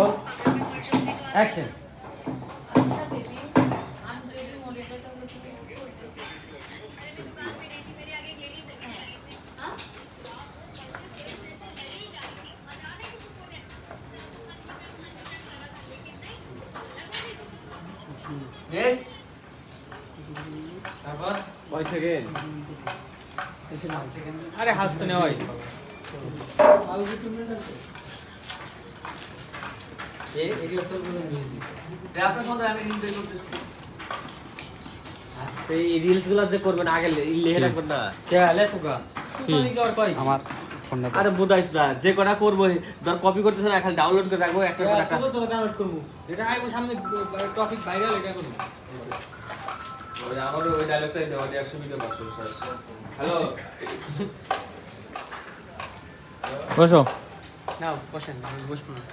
Roll action. আচ্ছা baby, আমি যদি মরে যাই তাহলে তুমি কি করবে? হ্যাঁ? নেক্সট তারপর কয় সেকেন্ড? আরে হাসতে নেই হয় এগুলো সবগুলো মিউজিক। আপনার ফোনে আমি রিল বের করতেছি তো এই রিলস গুলো যে করবেন আগে লিখে রাখবেন না। কে আলে তোকা তুই কি আর কই আমার ফোনটা আরে বুঝাইস না, যে কটা করবো ধর কপি করতেছ না, খালি ডাউনলোড করে রাখবো একটা করে একটা। তো ডাউনলোড করব এটা আইবো সামনে টপিক ভাইরাল এটা করব। ওই আমার ওই ডায়লগটাই দেওয়া 100 মিটার 500 হ্যালো বসো। নাও বসেন আমি বসবো না।